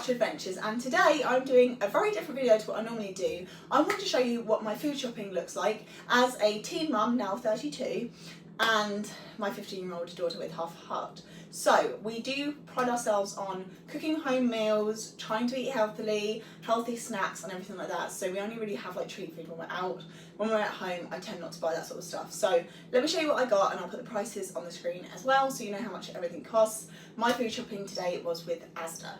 Such Adventures, and today I'm doing a very different video to what I normally do. I want to show you what my food shopping looks like as a teen mum, now 32, and my 15-year-old daughter with half a heart. So we do pride ourselves on cooking home meals, trying to eat healthily, healthy snacks and everything like that. So we only really have like treat food when we're out. When we're at home, I tend not to buy that sort of stuff. So let me show you what I got, and I'll put the prices on the screen as well so you know how much everything costs. My food shopping today was with ASDA.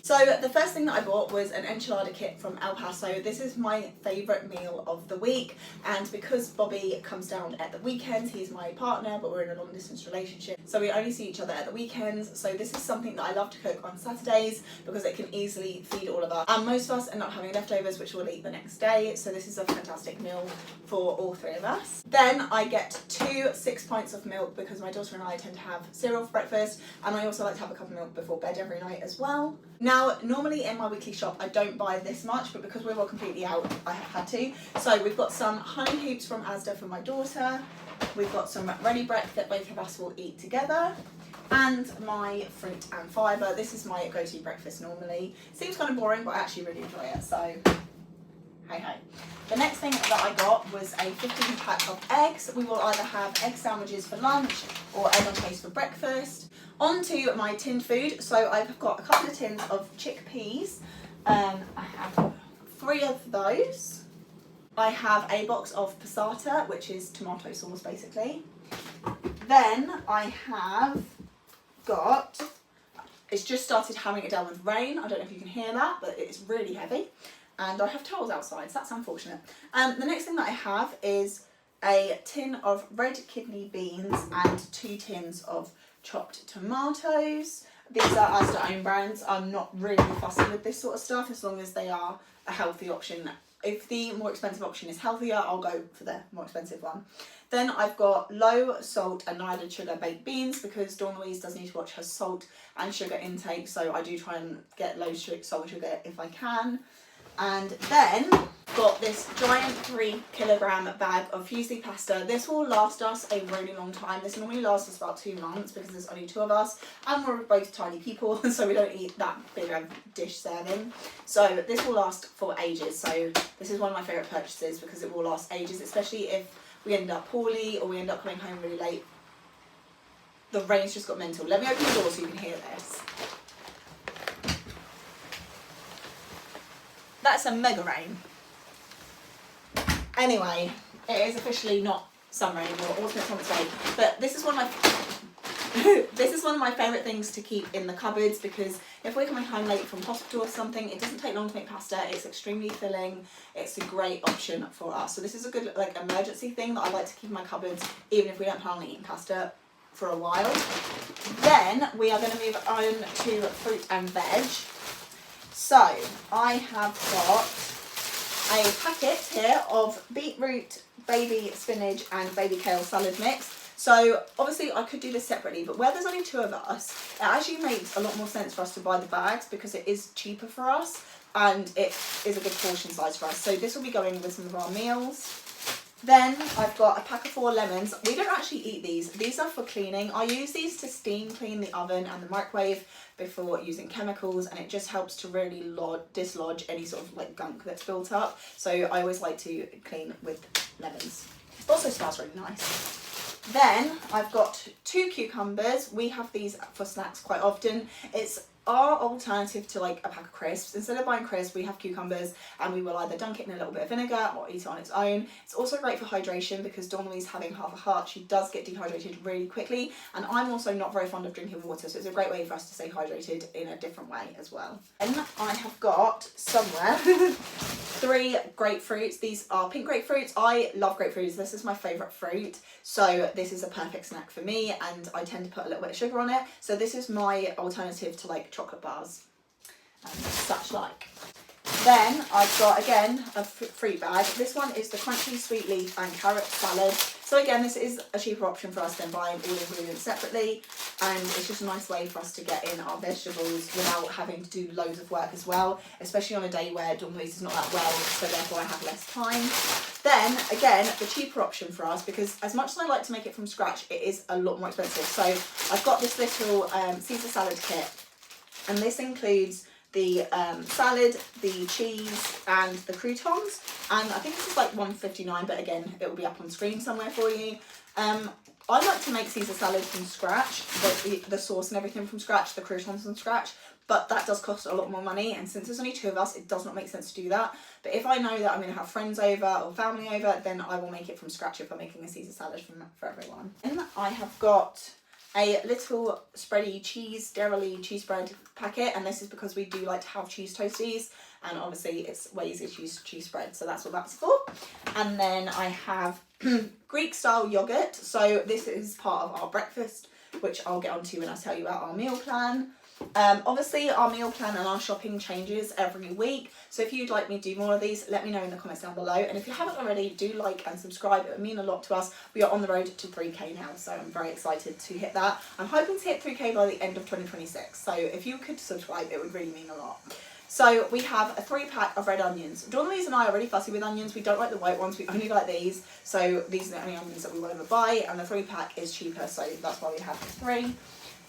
So the first thing that I bought was an enchilada kit from El Paso. This is my favourite meal of the week, and because Bobby comes down at the weekends, he's my partner, but we're in a long distance relationship, so we only see each other at the weekends. So this is something that I love to cook on Saturdays because it can easily feed all of us, and most of us end up having leftovers which we'll eat the next day. So this is a fantastic meal for all three of us. Then I get 2 6 pints of milk because my daughter and I tend to have cereal for breakfast, and I also like to have a cup of milk before bed every night as well. Now, normally in my weekly shop I don't buy this much, but because we're all completely out, I have had to. So we've got some honey hoops from ASDA for my daughter. We've got some ready bread that both of us will eat together. And my fruit and fibre. This is my go-to breakfast normally. Seems kind of boring, but I actually really enjoy it, so hey ho. The next thing that I got was a 15 pack of eggs. We will either have egg sandwiches for lunch or egg on toast for breakfast. On to my tinned food. So I've got a couple of tins of chickpeas. I have 3 of those. I have a box of passata, which is tomato sauce basically. Then I have got, it's just started hammering it down with rain. I don't know if you can hear that, but it's really heavy. And I have towels outside, so that's unfortunate. The next thing that I have is a tin of red kidney beans and 2 tins of chopped tomatoes. These are ASDA own brands. I'm not really fussy with this sort of stuff as long as they are a healthy option. If the more expensive option is healthier, I'll go for the more expensive one. Then I've got low salt and no added sugar baked beans because Dawn Louise does need to watch her salt and sugar intake, so I do try and get low salt and sugar if I can. And then got this giant 3 kilogram bag of fusilli pasta. This will last us a really long time. This normally lasts us about 2 months because there's only 2 of us and we're both tiny people, so we don't eat that big a dish serving. So this will last for ages. So this is one of my favourite purchases because it will last ages, especially if we end up poorly or we end up coming home really late. The rain's just got mental. Let me open the door so you can hear this. That's a mega rain. Anyway, it is officially not summer anymore, autumn's on its way. But this is one of my this is one of my favourite things to keep in the cupboards because if we're coming home late from hospital or something, it doesn't take long to make pasta. It's extremely filling. It's a great option for us. So this is a good like emergency thing that I like to keep in my cupboards, even if we don't plan on eating pasta for a while. Then we are going to move on to fruit and veg. So I have got a packet here of beetroot, baby spinach and baby kale salad mix. So obviously I could do this separately, but where there's only 2 of us, it actually makes a lot more sense for us to buy the bags because it is cheaper for us and it is a good portion size for us. So this will be going with some of our meals. Then I've got a pack of 4 lemons. We don't actually eat these. These are for cleaning. I use these to steam clean the oven and the microwave before using chemicals, and it just helps to really dislodge any sort of like gunk that's built up. So I always like to clean with lemons. It also smells really nice. Then I've got 2 cucumbers. We have these for snacks quite often. It's our alternative to like a pack of crisps. Instead of buying crisps, we have cucumbers and we will either dunk it in a little bit of vinegar or eat it on its own. It's also great for hydration because Dawn Louise having half a heart, she does get dehydrated really quickly, and I'm also not very fond of drinking water, so it's a great way for us to stay hydrated in a different way as well. And I have got somewhere 3 grapefruits. These are pink grapefruits. I love grapefruits. This is my favourite fruit, so this is a perfect snack for me, and I tend to put a little bit of sugar on it. So this is my alternative to like chocolate bars and such like. Then I've got again a fruit bag. This one is the crunchy sweet leaf and carrot salad. So again, this is a cheaper option for us than buying all ingredients separately, and it's just a nice way for us to get in our vegetables without having to do loads of work as well, especially on a day where Dawn Louise is not that well, so therefore I have less time. Then again, the cheaper option for us, because as much as I like to make it from scratch, it is a lot more expensive. So I've got this little Caesar salad kit, and this includes the salad, the cheese and the croutons, and I think this is like £1.59, but again it will be up on screen somewhere for you. I like to make Caesar salad from scratch, the sauce and everything from scratch, the croutons from scratch, but that does cost a lot more money, and since there's only 2 of us, it does not make sense to do that. But if I know that I'm going to have friends over or family over, then I will make it from scratch if I'm making a Caesar salad for everyone. And I have got a little spready cheese, dairy cheese spread packet, and this is because we do like to have cheese toasties, and obviously it's way easier to use cheese spread, so that's what that's for. And then I have Greek style yogurt, so this is part of our breakfast, which I'll get onto when I tell you about our meal plan. Obviously our meal plan and our shopping changes every week, so if you'd like me to do more of these, let me know in the comments down below, and if you haven't already, do like and subscribe. It would mean a lot to us. We are on the road to 3k now, so I'm very excited to hit that. I'm hoping to hit 3k by the end of 2026, so if you could subscribe, it would really mean a lot. So we have a 3-pack of red onions. Dawn-Louise and I are really fussy with onions. We don't like the white ones, we only like these, so these are the only onions that we will ever buy, and the 3-pack is cheaper, so that's why we have the 3.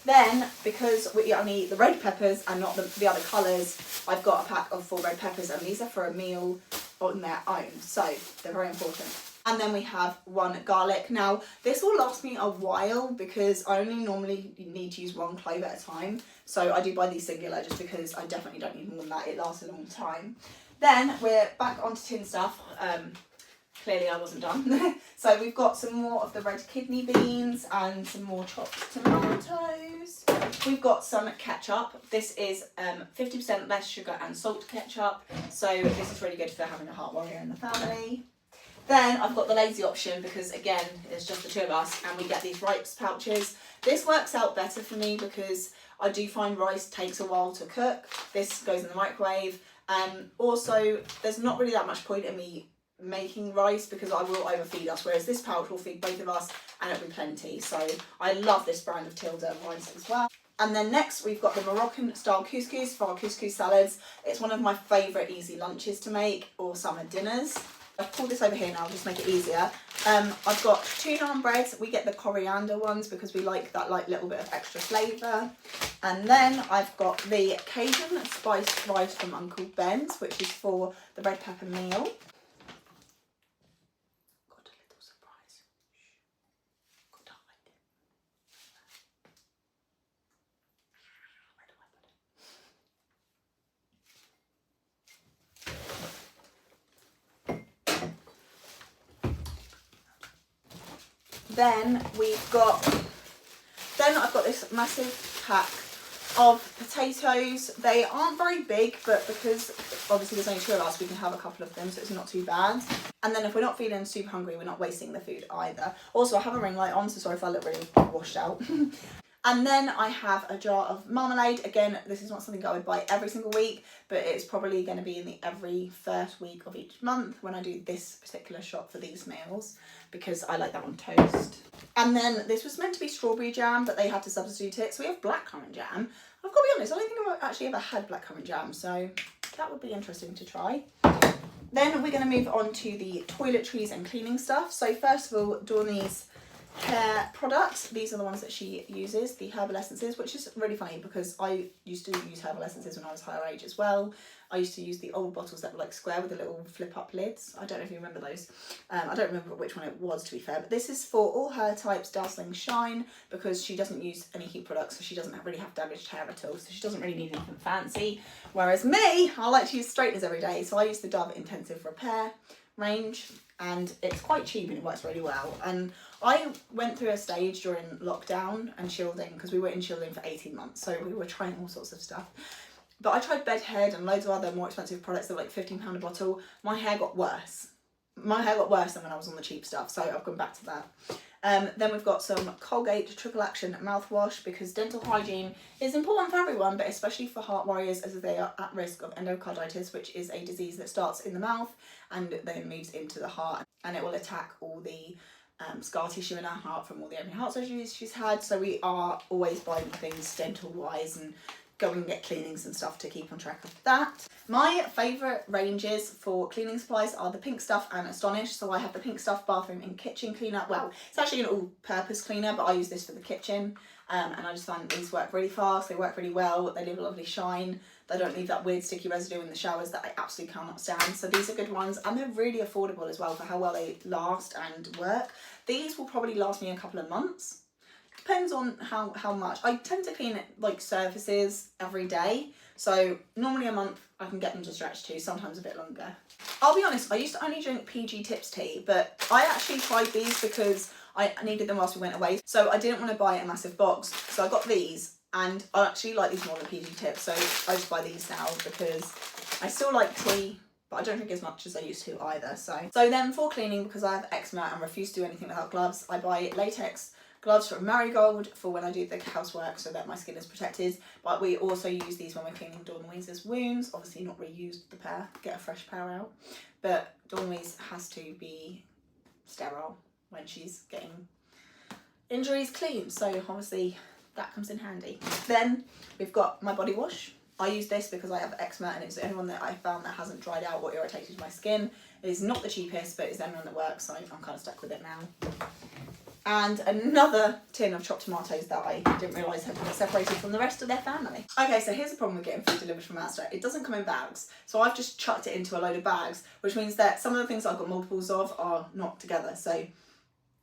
Then, because we only eat the red peppers and not the other colours, I've got a pack of 4 red peppers, and these are for a meal on their own, so they're very important. And then we have 1 garlic. Now, this will last me a while because I only normally need to use 1 clove at a time, so I do buy these singular just because I definitely don't need more than that. It lasts a long time. Then we're back onto tin stuff. Clearly I wasn't done. So we've got some more of the red kidney beans and some more chopped tomatoes. We've got some ketchup. This is 50% less sugar and salt ketchup, so this is really good for having a heart warrior in the family. Then I've got the lazy option because again it's just the 2 of us, and we get these rice pouches. This works out better for me because I do find rice takes a while to cook. This goes in the microwave. Also, there's not really that much point in me making rice because I will overfeed us, whereas this pouch will feed both of us and it'll be plenty. So I love this brand of Tilda rice as well. And then next we've got the Moroccan style couscous for our couscous salads. It's one of my favourite easy lunches to make, or summer dinners. I've pulled this over here now, just make it easier. I've got 2 naan breads. We get the coriander ones because we like that little bit of extra flavour. And then I've got the Cajun spiced rice from Uncle Ben's, which is for the red pepper meal. Got a little surprise. Got to hide it. Where do I put it? Then I've got this massive pack of potatoes. They aren't very big, but because obviously there's only 2 of us, we can have a couple of them, so it's not too bad. And then if we're not feeling super hungry, we're not wasting the food either. Also, I have a ring light on, so sorry if I look really washed out. And then I have a jar of marmalade. Again, this is not something I would buy every single week, but it's probably going to be in the every first week of each month when I do this particular shop for these meals, because I like that on toast. And then this was meant to be strawberry jam, but they had to substitute it, so we have blackcurrant jam. I've got to be honest, I don't think I've actually ever had blackcurrant jam, so that would be interesting to try. Then we're going to move on to the toiletries and cleaning stuff. So first of all, Dawney's hair products. These are the ones that she uses, the herbal essences, which is really funny because I used to use herbal essences when I was higher age as well. I used to use the old bottles that were like square with the little flip up lids. I don't know if you remember those. I don't remember which one it was, to be fair, but this is for all her types dazzling shine because she doesn't use any heat products, so she doesn't really have damaged hair at all, so she doesn't really need anything fancy. Whereas me, I like to use straighteners every day, so I use the Dove Intensive Repair range, and it's quite cheap and it works really well. And I went through a stage during lockdown and shielding, because we were in shielding for 18 months, so we were trying all sorts of stuff. But I tried Bedhead and loads of other more expensive products that were like £15 a bottle. My hair got worse. My hair got worse than when I was on the cheap stuff, so I've gone back to that. Then we've got some Colgate Triple Action mouthwash, because dental hygiene is important for everyone, but especially for heart warriors, as they are at risk of endocarditis, which is a disease that starts in the mouth and then moves into the heart, and it will attack all the scar tissue in our heart from all the open heart surgeries she's had. So we are always buying things dental wise and going and get cleanings and stuff to keep on track of that. My favourite ranges for cleaning supplies are the Pink Stuff and Astonish. So I have the Pink Stuff bathroom and kitchen cleaner. Well, it's actually an all-purpose cleaner, but I use this for the kitchen. And I just find these work really fast, they work really well, they leave a lovely shine. They don't leave that weird sticky residue in the showers that I absolutely cannot stand. So these are good ones, and they're really affordable as well for how well they last and work. These will probably last me a couple of months. Depends on how much. I tend to clean it like surfaces every day. So normally a month I can get them to stretch to, sometimes a bit longer. I'll be honest, I used to only drink PG Tips tea, but I actually tried these because I needed them whilst we went away. So I didn't want to buy a massive box. So I got these, and I actually like these more than PG Tips. So I just buy these now because I still like tea, but I don't drink as much as I used to either. So then for cleaning, because I have eczema and refuse to do anything without gloves, I buy latex gloves from Marigold for when I do the housework so that my skin is protected. But we also use these when we're cleaning Dawn Louise's wounds. Obviously not reused the pair, get a fresh pair out. But Dawn Louise has to be sterile when she's getting injuries clean. So obviously that comes in handy. Then we've got my body wash. I use this because I have eczema, and it's the only one that I found that hasn't dried out or irritated my skin. It is not the cheapest, but it's the only one that works, so I'm kind of stuck with it now. And another tin of chopped tomatoes that I didn't realise had been separated from the rest of their family. Okay, so here's the problem with getting food delivered from ASDA. It doesn't come in bags, so I've just chucked it into a load of bags, which means that some of the things I've got multiples of are not together, so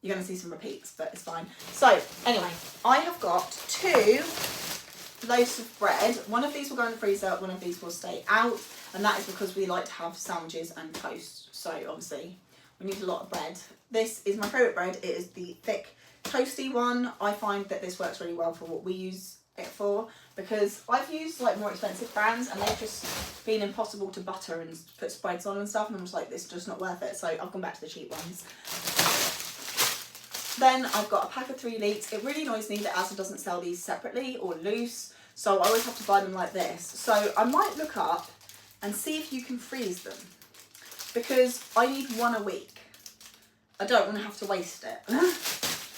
you're going to see some repeats, but it's fine. So anyway, I have got 2 loaves of bread. One of these will go in the freezer, one of these will stay out, and that is because we like to have sandwiches and toast, so obviously we need a lot of bread. This is my favourite bread. It is the thick toasty one. I find that this works really well for what we use it for, because I've used like more expensive brands and they've just been impossible to butter and put spreads on and stuff, and I'm just like, this is just not worth it, so I've gone back to the cheap ones. Then I've got a pack of 3 litres. It really annoys me that ASDA doesn't sell these separately or loose, so I always have to buy them like this. So I might look up and see if you can freeze them, because I need 1 a week. I don't want to have to waste it.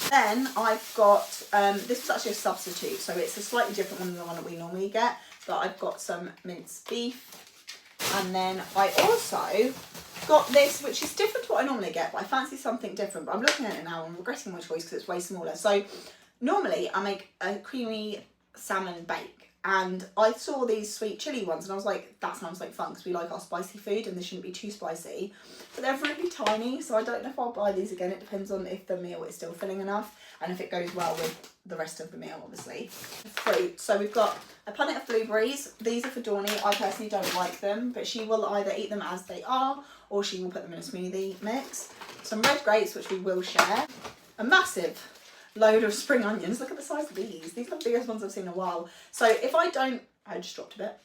Then I've got, this was actually a substitute, so it's a slightly different one than the one that we normally get, but I've got some minced beef. And then I also got this, which is different to what I normally get, but I fancy something different. But I'm looking at it now and I'm regretting my choice because it's way smaller. So normally I make a creamy salmon bake, and I saw these sweet chili ones and I was like, that sounds like fun, because we like our spicy food and they shouldn't be too spicy. But they're really tiny, so I don't know if I'll buy these again. It depends on if the meal is still filling enough and if it goes well with the rest of the meal, obviously. Fruit. So we've got a punnet of blueberries. These are for Dawny. I personally don't like them, but she will either eat them as they are or she will put them in a smoothie mix. Some red grapes, which we will share. A massive load of spring onions. Look at the size of these. These are the biggest ones I've seen in a while. So if I don't, I just dropped a bit.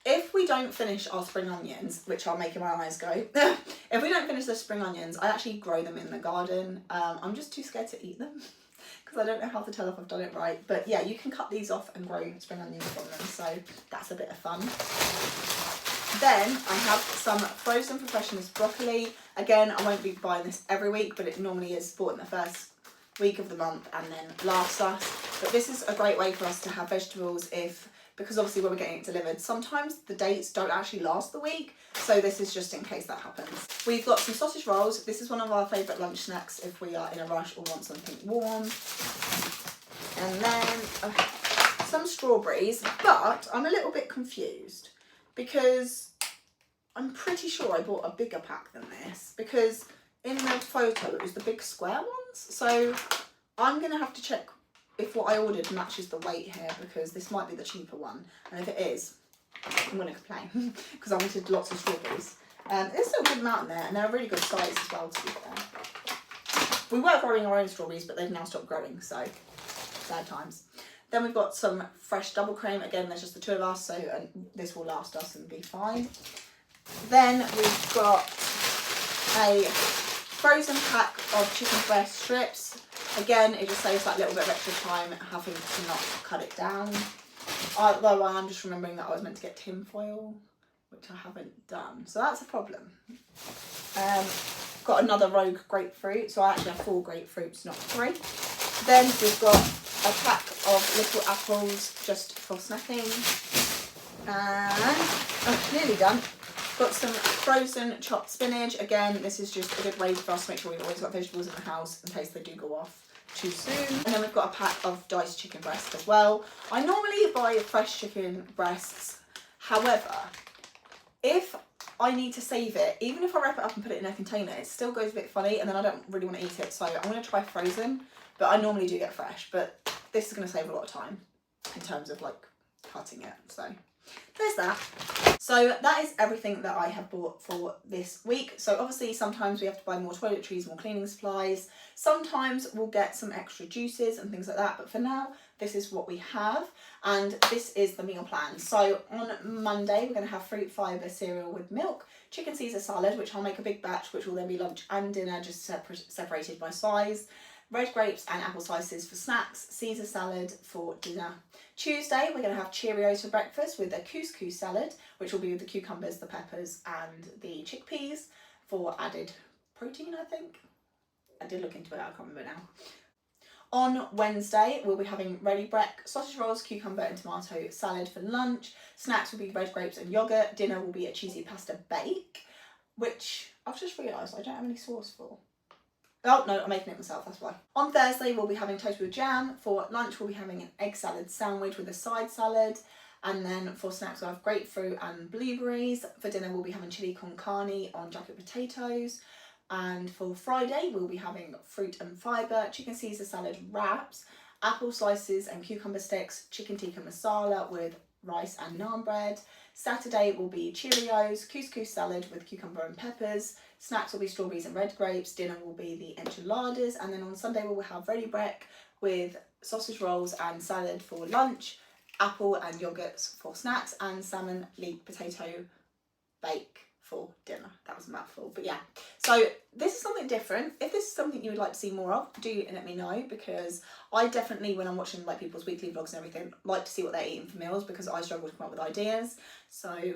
If we don't finish our spring onions, which are making my eyes go, if we don't finish the spring onions, I actually grow them in the garden. I'm just too scared to eat them because I don't know how to tell if I've done it right. But yeah, you can cut these off and grow spring onions from them, so that's a bit of fun. Then I have some frozen Professionals broccoli. Again, I won't be buying this every week, but it normally is bought in the first week of the month and then lasts us. But this is a great way for us to have vegetables because obviously when we're getting it delivered, sometimes the dates don't actually last the week. So this is just in case that happens. We've got some sausage rolls. This is one of our favourite lunch snacks if we are in a rush or want something warm. And then some strawberries, but I'm a little bit confused because I'm pretty sure I bought a bigger pack than this, because in the photo it was the big square ones. So I'm going to have to check if what I ordered matches the weight here, because this might be the cheaper one. And if it is, I'm going to complain because I wanted lots of strawberries. There's still a good amount in there, and they're a really good size as well, to be fair. We were growing our own strawberries, but they've now stopped growing, so sad times. Then we've got some fresh double cream. Again, there's just the 2 of us, so this will last us and be fine. Then we've got a frozen pack of chicken breast strips. Again, it just saves that little bit of extra time having to not cut it down. Although I am just remembering that I was meant to get tin foil, which I haven't done. So that's a problem. Got another rogue grapefruit. So I actually have 4 grapefruits, not 3. Then we've got a pack of little apples just for snacking. And nearly done. Got some frozen chopped spinach. Again, this is just a good way for us to make sure we've always got vegetables in the house in case they do go off too soon. And then we've got a pack of diced chicken breasts as well. I normally buy fresh chicken breasts However, if I need to save it, even if I wrap it up and put it in a container, it still goes a bit funny and then I don't really want to eat it. So I'm going to try frozen, but I normally do get fresh, but this is going to save a lot of time in terms of like cutting it. So there's that. So that is everything that I have bought for this week. So obviously sometimes we have to buy more toiletries, more cleaning supplies. Sometimes we'll get some extra juices and things like that. But for now, this is what we have. And this is the meal plan. So on Monday, we're going to have fruit, fibre, cereal with milk, chicken Caesar salad, which I'll make a big batch, which will then be lunch and dinner, just separated by size. Red grapes and apple slices for snacks, Caesar salad for dinner. Tuesday, we're going to have Cheerios for breakfast with a couscous salad, which will be with the cucumbers, the peppers and the chickpeas for added protein, I think. I did look into it, I can't remember now. On Wednesday, we'll be having ready break, sausage rolls, cucumber and tomato salad for lunch. Snacks will be red grapes and yoghurt. Dinner will be a cheesy pasta bake, which I've just realised I don't have any sauce for. Oh no, I'm making it myself, that's why. On Thursday, we'll be having toast with jam. For lunch, we'll be having an egg salad sandwich with a side salad. And then for snacks, we'll have grapefruit and blueberries. For dinner, we'll be having chili con carne on jacket potatoes. And for Friday, we'll be having fruit and fibre, chicken Caesar salad wraps, apple slices and cucumber sticks, chicken tikka masala with rice and naan bread. Saturday will be Cheerios, couscous salad with cucumber and peppers. Snacks will be strawberries and red grapes. Dinner will be the enchiladas. And then on Sunday, we'll have ready break with sausage rolls and salad for lunch, apple and yogurts for snacks, and salmon leek potato bake for dinner. That was a mouthful, but yeah. So this is something different. If this is something you would like to see more of, do let me know, because I definitely, when I'm watching like people's weekly vlogs and everything, like to see what they're eating for meals, because I struggle to come up with ideas. So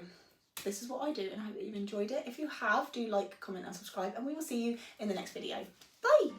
this is what I do, and I hope that you've enjoyed it. If you have, do like, comment and subscribe, and we will see you in the next video. Bye!